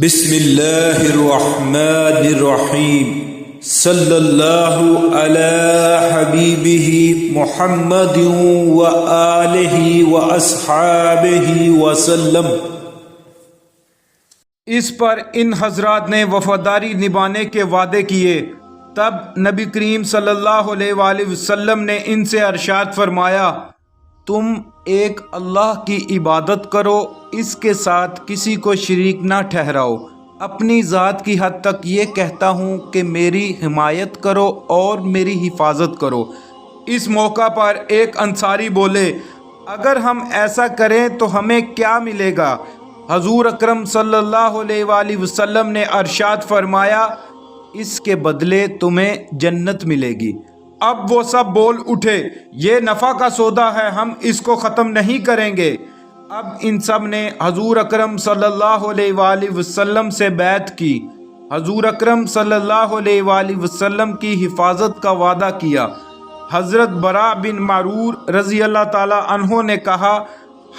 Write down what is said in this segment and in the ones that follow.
بسم اللہ الرحمن الرحیم صلی اللہ علی حبیبہ محمد وآلہ واصحابہ وسلم۔ اس پر ان حضرات نے وفاداری نبھانے کے وعدے کیے۔ تب نبی کریم صلی اللہ علیہ وآلہ وسلم نے ان سے ارشاد فرمایا، تم ایک اللہ کی عبادت کرو، اس کے ساتھ کسی کو شریک نہ ٹھہراؤ۔ اپنی ذات کی حد تک یہ کہتا ہوں کہ میری حمایت کرو اور میری حفاظت کرو۔ اس موقع پر ایک انصاری بولے، اگر ہم ایسا کریں تو ہمیں کیا ملے گا؟ حضور اکرم صلی اللہ علیہ وآلہ وسلم نے ارشاد فرمایا، اس کے بدلے تمہیں جنت ملے گی۔ اب وہ سب بول اٹھے، یہ نفع کا سودا ہے، ہم اس کو ختم نہیں کریں گے۔ اب ان سب نے حضور اکرم صلی اللہ علیہ وآلہ وسلم سے بیعت کی۔ حضور اکرم صلی اللہ علیہ وآلہ وسلم کی حفاظت کا وعدہ کیا۔ حضرت براء بن معرور رضی اللہ تعالی عنہ نے کہا،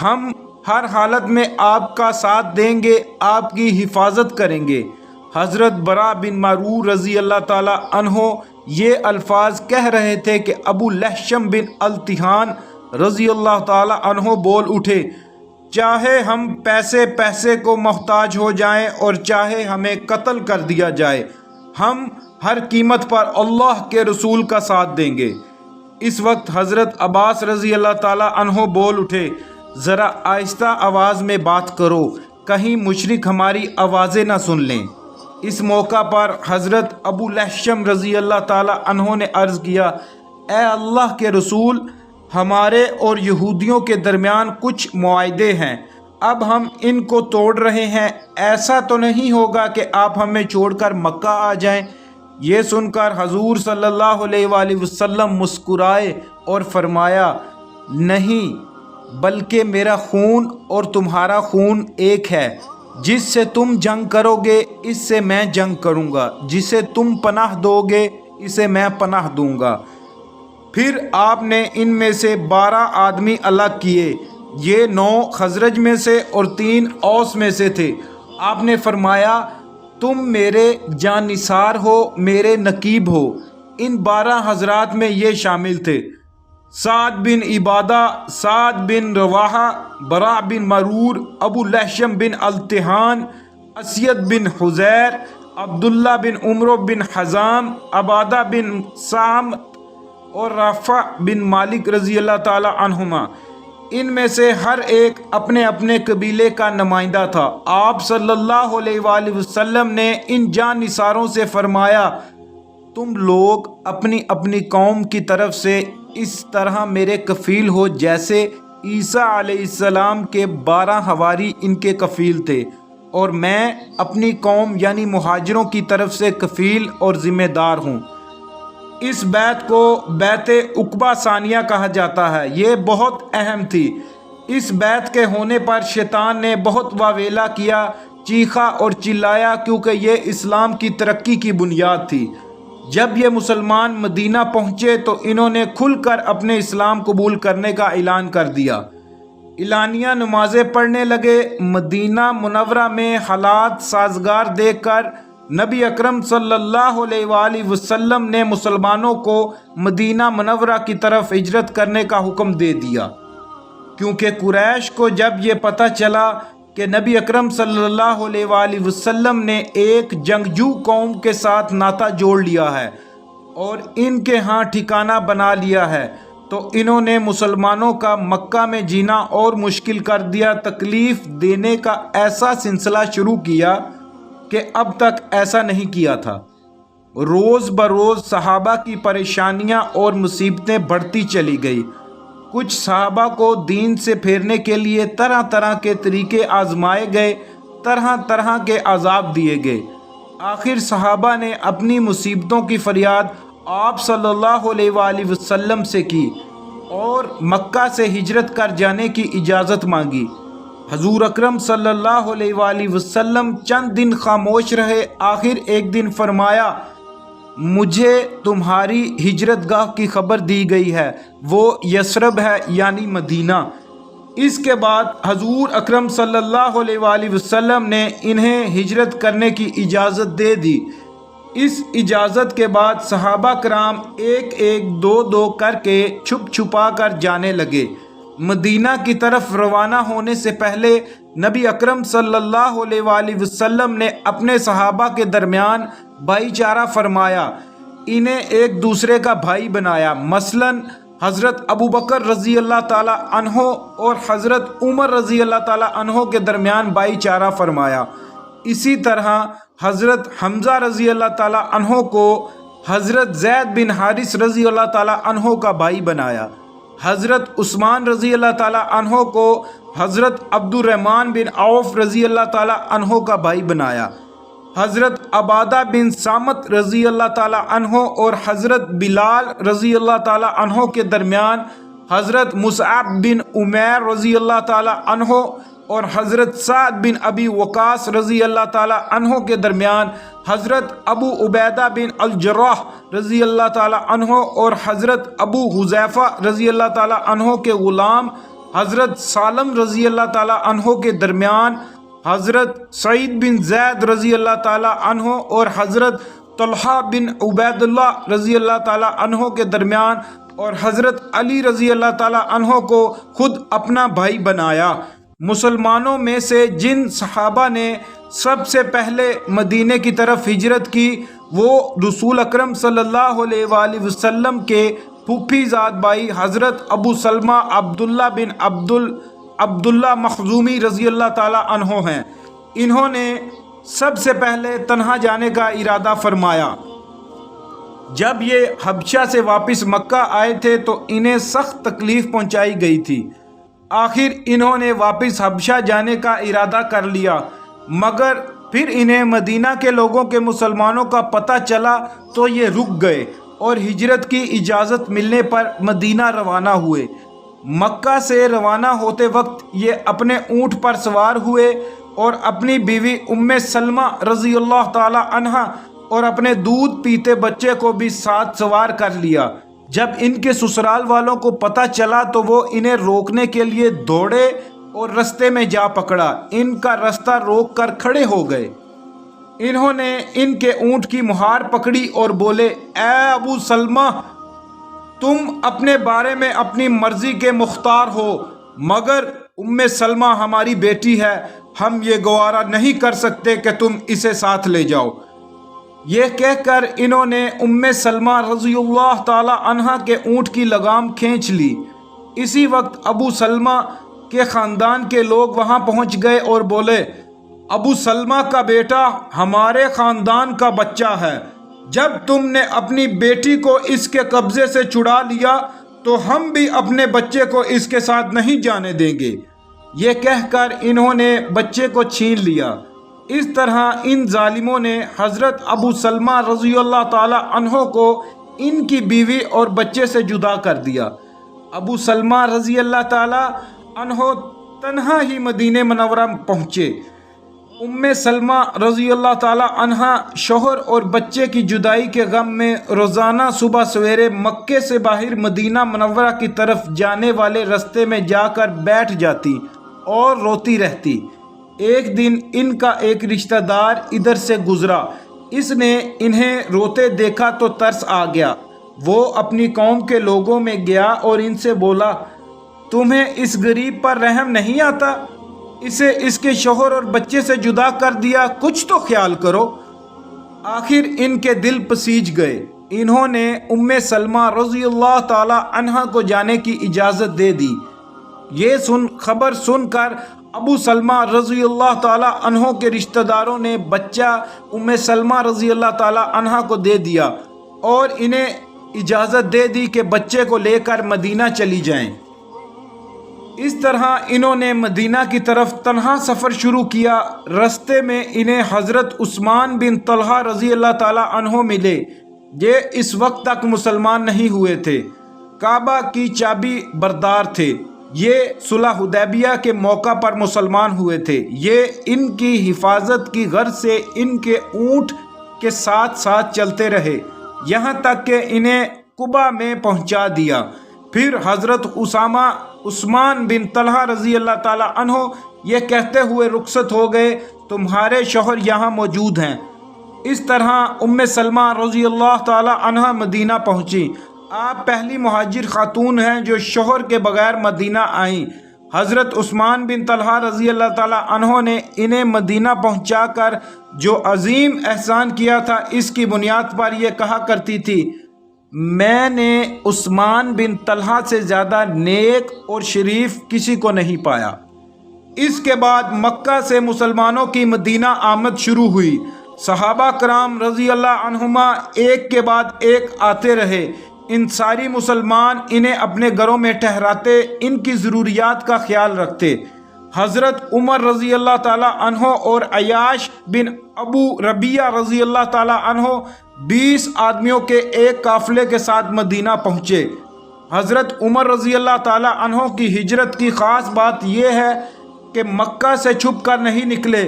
ہم ہر حالت میں آپ کا ساتھ دیں گے، آپ کی حفاظت کریں گے۔ حضرت براء بن معرور رضی اللہ تعالی عنہ یہ الفاظ کہہ رہے تھے کہ ابو لہشم بن التحان رضی اللہ تعالی عنہ بول اٹھے، چاہے ہم پیسے کو محتاج ہو جائیں اور چاہے ہمیں قتل کر دیا جائے، ہم ہر قیمت پر اللہ کے رسول کا ساتھ دیں گے۔ اس وقت حضرت عباس رضی اللہ تعالی عنہ بول اٹھے، ذرا آہستہ آواز میں بات کرو، کہیں مشرک ہماری آوازیں نہ سن لیں۔ اس موقع پر حضرت ابو لہشم رضی اللہ تعالی عنہ نے عرض کیا، اے اللہ کے رسول، ہمارے اور یہودیوں کے درمیان کچھ معاہدے ہیں، اب ہم ان کو توڑ رہے ہیں، ایسا تو نہیں ہوگا کہ آپ ہمیں چھوڑ کر مکہ آ جائیں؟ یہ سن کر حضور صلی اللہ علیہ وآلہ وسلم مسکرائے اور فرمایا، نہیں، بلکہ میرا خون اور تمہارا خون ایک ہے، جس سے تم جنگ کرو گے اس سے میں جنگ کروں گا، جسے تم پناہ دو گے اسے میں پناہ دوں گا۔ پھر آپ نے ان میں سے 12 آدمی الگ کیے، یہ 9 خزرج میں سے اور 3 اوس میں سے تھے۔ آپ نے فرمایا، تم میرے جانثار ہو، میرے نقیب ہو۔ ان 12 حضرات میں یہ شامل تھے: سعد بن عبادہ، سعد بن رواحہ، براء بن معرور، ابو لہشم بن التحان، اسید بن حذیر، عبداللہ بن عمرو بن حزام، عبادہ بن سامت اور رافع بن مالک رضی اللہ تعالی عنہما۔ ان میں سے ہر ایک اپنے اپنے قبیلے کا نمائندہ تھا۔ آپ صلی اللہ علیہ وآلہ وسلم نے ان جانثاروں سے فرمایا، تم لوگ اپنی اپنی قوم کی طرف سے اس طرح میرے کفیل ہو جیسے عیسیٰ علیہ السلام کے 12 حواری ان کے کفیل تھے، اور میں اپنی قوم یعنی مہاجروں کی طرف سے کفیل اور ذمہ دار ہوں۔ اس بیعت کو بیعت عقبہ ثانیہ کہا جاتا ہے، یہ بہت اہم تھی۔ اس بیعت کے ہونے پر شیطان نے بہت واویلا کیا، چیخا اور چلایا، کیونکہ یہ اسلام کی ترقی کی بنیاد تھی۔ جب یہ مسلمان مدینہ پہنچے تو انہوں نے کھل کر اپنے اسلام قبول کرنے کا اعلان کر دیا۔ اعلانیہ نمازیں پڑھنے لگے۔ مدینہ منورہ میں حالات سازگار دیکھ کر نبی اکرم صلی اللہ علیہ وآلہ وسلم نے مسلمانوں کو مدینہ منورہ کی طرف ہجرت کرنے کا حکم دے دیا، کیونکہ قریش کو جب یہ پتہ چلا کہ نبی اکرم صلی اللہ علیہ وآلہ وسلم نے ایک جنگجو قوم کے ساتھ ناطہ جوڑ لیا ہے اور ان کے ہاں ٹھکانہ بنا لیا ہے، تو انہوں نے مسلمانوں کا مکہ میں جینا اور مشکل کر دیا، تکلیف دینے کا ایسا سلسلہ شروع کیا کہ اب تک ایسا نہیں کیا تھا۔ روز بروز صحابہ کی پریشانیاں اور مصیبتیں بڑھتی چلی گئی۔ کچھ صحابہ کو دین سے پھیرنے کے لیے طرح طرح کے طریقے آزمائے گئے، طرح طرح کے عذاب دیے گئے۔ آخر صحابہ نے اپنی مصیبتوں کی فریاد آپ صلی اللہ علیہ وآلہ وسلم سے کی اور مکہ سے ہجرت کر جانے کی اجازت مانگی۔ حضور اکرم صلی اللہ علیہ وآلہ وسلم چند دن خاموش رہے، آخر ایک دن فرمایا، مجھے تمہاری ہجرت گاہ کی خبر دی گئی ہے، وہ یثرب ہے یعنی مدینہ۔ اس کے بعد حضور اکرم صلی اللہ علیہ وآلہ وسلم نے انہیں ہجرت کرنے کی اجازت دے دی۔ اس اجازت کے بعد صحابہ کرام ایک ایک دو دو کر کے چھپ چھپا کر جانے لگے۔ مدینہ کی طرف روانہ ہونے سے پہلے نبی اکرم صلی اللہ علیہ وآلہ وسلم نے اپنے صحابہ کے درمیان بھائی چارہ فرمایا، انہیں ایک دوسرے کا بھائی بنایا۔ مثلاً حضرت ابو بکر رضی اللہ تعالی عنہ اور حضرت عمر رضی اللہ تعالی عنہ کے درمیان بھائی چارہ فرمایا۔ اسی طرح حضرت حمزہ رضی اللہ تعالی عنہ کو حضرت زید بن حارث رضی اللہ تعالی عنہ کا بھائی بنایا۔ حضرت عثمان رضی اللہ تعالی عنہ کو حضرت عبد الرحمن بن عوف رضی اللہ تعالی عنہ کا بھائی بنایا۔ حضرت عبادہ بن صامت رضی اللہ تعالی عنہ اور حضرت بلال رضی اللہ تعالی عنہ کے درمیان حضرت مصعب بن عمیر رضی اللہ تعالی عنہ اور حضرت سعد بن ابی وقاص رضی اللہ تعالی عنہ کے درمیان حضرت ابو عبیدہ بن الجراح رضی اللہ تعالی عنہ اور حضرت ابو حذیفہ رضی اللہ تعالی عنہ کے غلام حضرت سالم رضی اللہ تعالی عنہ کے درمیان حضرت سعید بن زید رضی اللہ تعالی عنہ اور حضرت طلحہ بن عبید اللہ رضی اللہ تعالی عنہ کے درمیان اور حضرت علی رضی اللہ تعالی عنہ کو خود اپنا بھائی بنایا۔ مسلمانوں میں سے جن صحابہ نے سب سے پہلے مدینے کی طرف ہجرت کی وہ رسول اکرم صلی اللہ علیہ وآلہ وسلم کے پھوپھی زاد بھائی حضرت ابو سلمہ عبداللہ بن عبداللہ مخزومی رضی اللہ تعالی عنہ ہیں۔ انہوں نے سب سے پہلے تنہا جانے کا ارادہ فرمایا۔ جب یہ حبشہ سے واپس مکہ آئے تھے تو انہیں سخت تکلیف پہنچائی گئی تھی۔ آخر انہوں نے واپس حبشہ جانے کا ارادہ کر لیا، مگر پھر انہیں مدینہ کے لوگوں کے مسلمانوں کا پتہ چلا تو یہ رک گئے اور ہجرت کی اجازت ملنے پر مدینہ روانہ ہوئے۔ مکہ سے روانہ ہوتے وقت یہ اپنے اونٹ پر سوار ہوئے اور اپنی بیوی ام سلمہ رضی اللہ تعالی عنہا اور اپنے دودھ پیتے بچے کو بھی ساتھ سوار کر لیا۔ جب ان کے سسرال والوں کو پتہ چلا تو وہ انہیں روکنے کے لیے دوڑے اور رستے میں جا پکڑا۔ ان کا رستہ روک کر کھڑے ہو گئے۔ انہوں نے ان کے اونٹ کی مہار پکڑی اور بولے، اے ابو سلمہ، تم اپنے بارے میں اپنی مرضی کے مختار ہو، مگر ام سلمہ ہماری بیٹی ہے، ہم یہ گوارا نہیں کر سکتے کہ تم اسے ساتھ لے جاؤ۔ یہ کہہ کر انہوں نے ام سلمہ رضی اللہ تعالی عنہا کے اونٹ کی لگام کھینچ لی۔ اسی وقت ابو سلمہ کے خاندان کے لوگ وہاں پہنچ گئے اور بولے، ابو سلمہ کا بیٹا ہمارے خاندان کا بچہ ہے، جب تم نے اپنی بیٹی کو اس کے قبضے سے چھڑا لیا تو ہم بھی اپنے بچے کو اس کے ساتھ نہیں جانے دیں گے۔ یہ کہہ کر انہوں نے بچے کو چھین لیا۔ اس طرح ان ظالموں نے حضرت ابو سلمہ رضی اللہ تعالی عنہ کو ان کی بیوی اور بچے سے جدا کر دیا۔ ابو سلمہ رضی اللہ تعالی عنہ تنہا ہی مدینہ منورہ پہنچے۔ ام سلمہ رضی اللہ تعالی عنہا شوہر اور بچے کی جدائی کے غم میں روزانہ صبح سویرے مکے سے باہر مدینہ منورہ کی طرف جانے والے رستے میں جا کر بیٹھ جاتی اور روتی رہتی۔ ایک دن ان کا ایک رشتہ دار ادھر سے گزرا، اس نے انہیں روتے دیکھا تو ترس آ گیا۔ وہ اپنی قوم کے لوگوں میں گیا اور ان سے بولا، تمہیں اس غریب پر رحم نہیں آتا؟ اسے اس کے شوہر اور بچے سے جدا کر دیا، کچھ تو خیال کرو۔ آخر ان کے دل پسیج گئے۔ انہوں نے ام سلمہ رضی اللہ تعالی عنہا کو جانے کی اجازت دے دی۔ یہ خبر سن کر ابو سلمہ رضی اللہ تعالی عنہ کے رشتہ داروں نے بچہ ام سلمہ رضی اللہ تعالی عنہا کو دے دیا اور انہیں اجازت دے دی کہ بچے کو لے کر مدینہ چلی جائیں۔ اس طرح انہوں نے مدینہ کی طرف تنہا سفر شروع کیا۔ رستے میں انہیں حضرت عثمان بن طلحہ رضی اللہ تعالی عنہ ملے۔ یہ اس وقت تک مسلمان نہیں ہوئے تھے، کعبہ کی چابی بردار تھے۔ یہ صلح حدیبیہ کے موقع پر مسلمان ہوئے تھے۔ یہ ان کی حفاظت کی غرض سے ان کے اونٹ کے ساتھ ساتھ چلتے رہے، یہاں تک کہ انہیں قبا میں پہنچا دیا۔ پھر حضرت عثمان بن طلحہ رضی اللہ تعالیٰ عنہ یہ کہتے ہوئے رخصت ہو گئے، تمہارے شوہر یہاں موجود ہیں۔ اس طرح ام سلمہ رضی اللہ تعالیٰ عنہ مدینہ پہنچی۔ آپ پہلی مہاجر خاتون ہیں جو شوہر کے بغیر مدینہ آئیں۔ حضرت عثمان بن طلحہ رضی اللہ تعالیٰ عنہ نے انہیں مدینہ پہنچا کر جو عظیم احسان کیا تھا، اس کی بنیاد پر یہ کہا کرتی تھی، میں نے عثمان بن طلحہ سے زیادہ نیک اور شریف کسی کو نہیں پایا۔ اس کے بعد مکہ سے مسلمانوں کی مدینہ آمد شروع ہوئی۔ صحابہ کرام رضی اللہ عنہما ایک کے بعد ایک آتے رہے۔ انصاری مسلمان انہیں اپنے گھروں میں ٹھہراتے، ان کی ضروریات کا خیال رکھتے۔ حضرت عمر رضی اللہ تعالیٰ عنہ اور عیاش بن ابو ربیعہ رضی اللہ تعالیٰ عنہ 20 آدمیوں کے ایک قافلے کے ساتھ مدینہ پہنچے۔ حضرت عمر رضی اللہ تعالیٰ عنہ کی ہجرت کی خاص بات یہ ہے کہ مکہ سے چھپ کر نہیں نکلے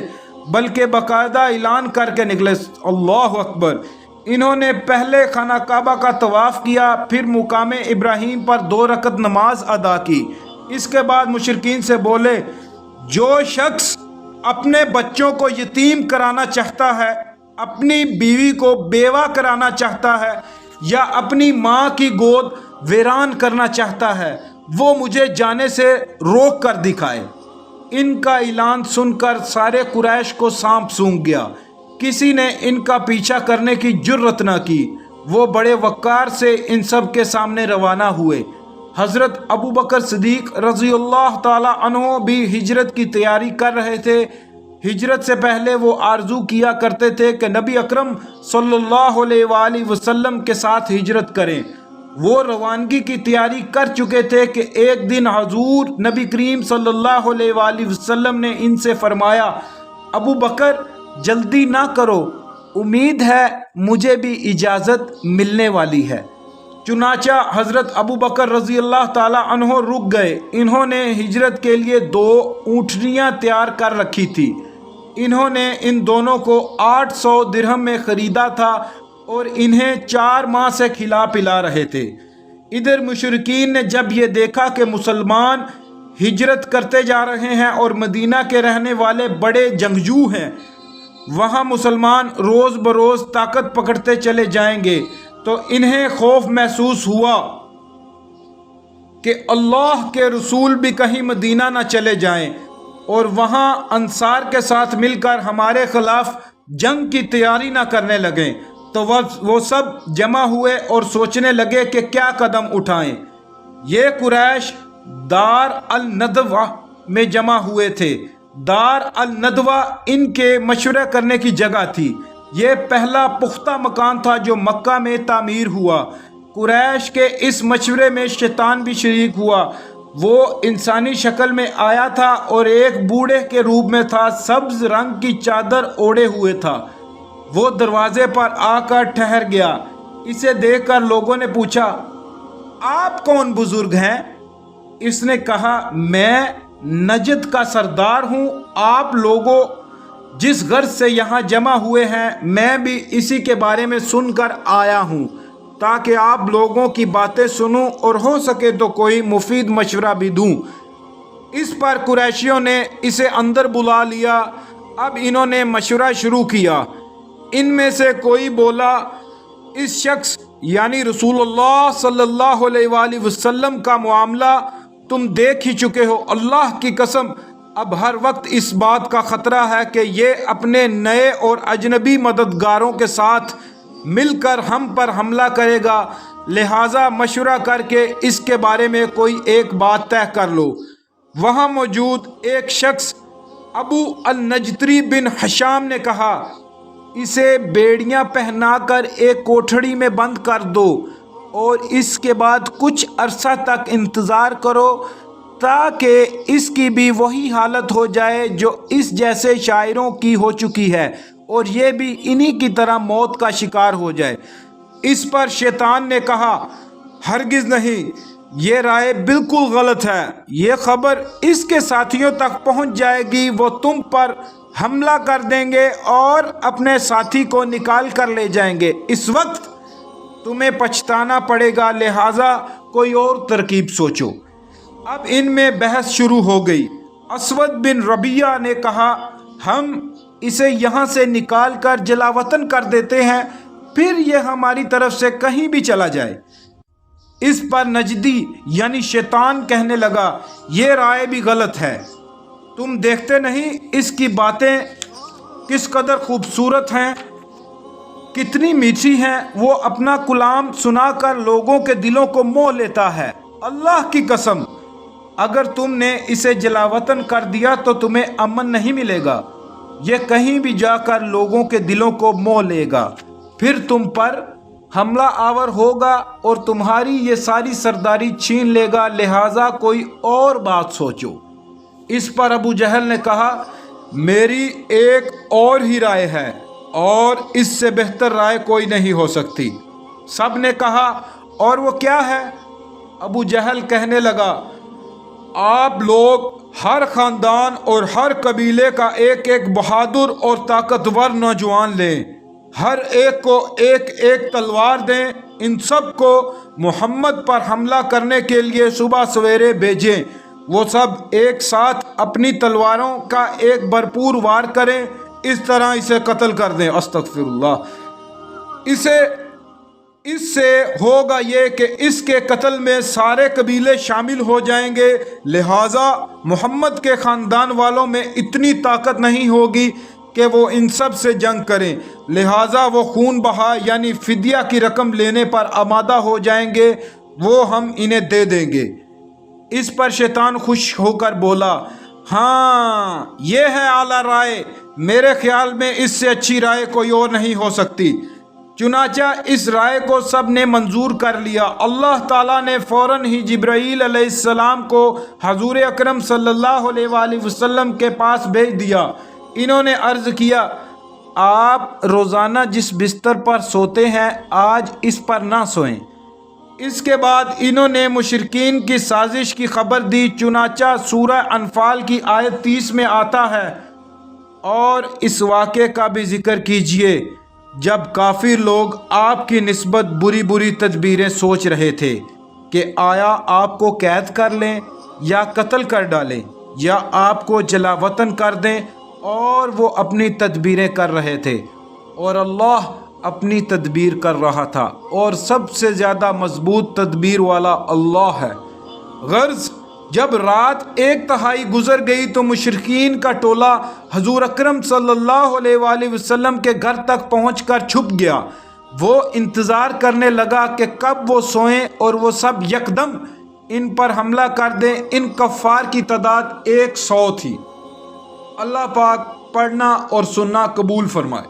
بلکہ باقاعدہ اعلان کر کے نکلے۔ اللہ اکبر! انہوں نے پہلے خانہ کعبہ کا طواف کیا، پھر مقام ابراہیم پر 2 رکعت نماز ادا کی۔ اس کے بعد مشرکین سے بولے، جو شخص اپنے بچوں کو یتیم کرانا چاہتا ہے، اپنی بیوی کو بیوہ کرانا چاہتا ہے، یا اپنی ماں کی گود ویران کرنا چاہتا ہے، وہ مجھے جانے سے روک کر دکھائے۔ ان کا اعلان سن کر سارے قریش کو سانپ سونگھ گیا۔ کسی نے ان کا پیچھا کرنے کی جرت نہ کی۔ وہ بڑے وقار سے ان سب کے سامنے روانہ ہوئے۔ حضرت ابو بکر صدیق رضی اللہ تعالیٰ عنہ بھی ہجرت کی تیاری کر رہے تھے۔ ہجرت سے پہلے وہ آرزو کیا کرتے تھے کہ نبی اکرم صلی اللہ علیہ وآلہ وسلم کے ساتھ ہجرت کریں۔ وہ روانگی کی تیاری کر چکے تھے کہ ایک دن حضور نبی کریم صلی اللہ علیہ وآلہ وسلم نے ان سے فرمایا، ابو بکر جلدی نہ کرو، امید ہے مجھے بھی اجازت ملنے والی ہے۔ چنانچہ حضرت ابو بکر رضی اللہ تعالیٰ عنہ رک گئے۔ انہوں نے ہجرت کے لیے 2 اونٹنیاں تیار کر رکھی تھی۔ انہوں نے ان دونوں کو 800 درہم میں خریدا تھا اور انہیں 4 ماہ سے کھلا پلا رہے تھے۔ ادھر مشرکین نے جب یہ دیکھا کہ مسلمان ہجرت کرتے جا رہے ہیں اور مدینہ کے رہنے والے بڑے جنگجو ہیں، وہاں مسلمان روز بروز طاقت پکڑتے چلے جائیں گے، تو انہیں خوف محسوس ہوا کہ اللہ کے رسول بھی کہیں مدینہ نہ چلے جائیں اور وہاں انصار کے ساتھ مل کر ہمارے خلاف جنگ کی تیاری نہ کرنے لگیں۔ تو وہ سب جمع ہوئے اور سوچنے لگے کہ کیا قدم اٹھائیں۔ یہ قریش دار الندوہ میں جمع ہوئے تھے۔ دار الندوہ ان کے مشورہ کرنے کی جگہ تھی۔ یہ پہلا پختہ مکان تھا جو مکہ میں تعمیر ہوا۔ قریش کے اس مشورے میں شیطان بھی شریک ہوا۔ وہ انسانی شکل میں آیا تھا اور ایک بوڑھے کے روپ میں تھا، سبز رنگ کی چادر اوڑھے ہوئے تھا۔ وہ دروازے پر آ کر ٹھہر گیا۔ اسے دیکھ کر لوگوں نے پوچھا، آپ کون بزرگ ہیں؟ اس نے کہا، میں نجد کا سردار ہوں۔ آپ لوگوں جس غرض سے یہاں جمع ہوئے ہیں، میں بھی اسی کے بارے میں سن کر آیا ہوں، تاکہ آپ لوگوں کی باتیں سنوں اور ہو سکے تو کوئی مفید مشورہ بھی دوں۔ اس پر قریشیوں نے اسے اندر بلا لیا۔ اب انہوں نے مشورہ شروع کیا۔ ان میں سے کوئی بولا، اس شخص یعنی رسول اللہ صلی اللہ علیہ وآلہ وسلم کا معاملہ تم دیکھ ہی چکے ہو۔ اللہ کی قسم، اب ہر وقت اس بات کا خطرہ ہے کہ یہ اپنے نئے اور اجنبی مددگاروں کے ساتھ مل کر ہم پر حملہ کرے گا، لہٰذا مشورہ کر کے اس کے بارے میں کوئی ایک بات طے کر لو۔ وہاں موجود ایک شخص ابو النجتری بن حشام نے کہا، اسے بیڑیاں پہنا کر ایک کوٹھڑی میں بند کر دو اور اس کے بعد کچھ عرصہ تک انتظار کرو تاکہ اس کی بھی وہی حالت ہو جائے جو اس جیسے شاعروں کی ہو چکی ہے اور یہ بھی انہی کی طرح موت کا شکار ہو جائے۔ اس پر شیطان نے کہا، ہرگز نہیں، یہ رائے بالکل غلط ہے۔ یہ خبر اس کے ساتھیوں تک پہنچ جائے گی، وہ تم پر حملہ کر دیں گے اور اپنے ساتھی کو نکال کر لے جائیں گے۔ اس وقت تمہیں پچھتانا پڑے گا، لہٰذا کوئی اور ترکیب سوچو۔ اب ان میں بحث شروع ہو گئی۔ اسود بن ربیعہ نے کہا ہم اسے یہاں سے نکال کر جلاوطن کر دیتے ہیں، پھر یہ ہماری طرف سے کہیں بھی چلا جائے۔ اس پر نجدی یعنی شیطان کہنے لگا یہ رائے بھی غلط ہے، تم دیکھتے نہیں اس کی باتیں کس قدر خوبصورت ہیں، کتنی میٹھی ہیں، وہ اپنا کلام سنا کر لوگوں کے دلوں کو موہ لیتا ہے۔ اللہ کی قسم اگر تم نے اسے جلاوطن کر دیا تو تمہیں امن نہیں ملے گا، یہ کہیں بھی جا کر لوگوں کے دلوں کو موہ لے گا، پھر تم پر حملہ آور ہوگا اور تمہاری یہ ساری سرداری چھین لے گا، لہٰذا کوئی اور بات سوچو۔ اس پر ابو جہل نے کہا میری ایک اور ہی رائے ہے اور اس سے بہتر رائے کوئی نہیں ہو سکتی۔ سب نے کہا اور وہ کیا ہے؟ ابو جہل کہنے لگا آپ لوگ ہر خاندان اور ہر قبیلے کا ایک ایک بہادر اور طاقتور نوجوان لیں، ہر ایک کو ایک ایک تلوار دیں، ان سب کو محمد پر حملہ کرنے کے لیے صبح سویرے بھیجیں، وہ سب ایک ساتھ اپنی تلواروں کا ایک بھرپور وار کریں، اس طرح اسے قتل کر دیں۔ استغفر اللہ۔ اس سے ہوگا یہ کہ اس کے قتل میں سارے قبیلے شامل ہو جائیں گے، لہٰذا محمد کے خاندان والوں میں اتنی طاقت نہیں ہوگی کہ وہ ان سب سے جنگ کریں، لہٰذا وہ خون بہا یعنی فدیہ کی رقم لینے پر آمادہ ہو جائیں گے، وہ ہم انہیں دے دیں گے۔ اس پر شیطان خوش ہو کر بولا ہاں یہ ہے اعلیٰ رائے، میرے خیال میں اس سے اچھی رائے کوئی اور نہیں ہو سکتی۔ چنانچہ اس رائے کو سب نے منظور کر لیا۔ اللہ تعالیٰ نے فوراً ہی جبرائیل علیہ السلام کو حضور اکرم صلی اللہ علیہ وآلہ وسلم کے پاس بھیج دیا۔ انہوں نے عرض کیا آپ روزانہ جس بستر پر سوتے ہیں آج اس پر نہ سوئیں۔ اس کے بعد انہوں نے مشرکین کی سازش کی خبر دی، چنانچہ سورہ انفال کی آیت 30 میں آتا ہے اور اس واقعے کا بھی ذکر کیجئے جب کافر لوگ آپ کی نسبت بری بری تدبیریں سوچ رہے تھے کہ آیا آپ کو قید کر لیں یا قتل کر ڈالیں یا آپ کو جلا وطن کر دیں، اور وہ اپنی تدبیریں کر رہے تھے اور اللہ اپنی تدبیر کر رہا تھا، اور سب سے زیادہ مضبوط تدبیر والا اللہ ہے۔ غرض جب رات 1/3 گزر گئی تو مشرکین کا ٹولہ حضور اکرم صلی اللہ علیہ وآلہ وسلم کے گھر تک پہنچ کر چھپ گیا۔ وہ انتظار کرنے لگا کہ کب وہ سوئیں اور وہ سب یکدم ان پر حملہ کر دیں۔ ان کفار کی تعداد 100 تھی۔ اللہ پاک پڑھنا اور سننا قبول فرمائے۔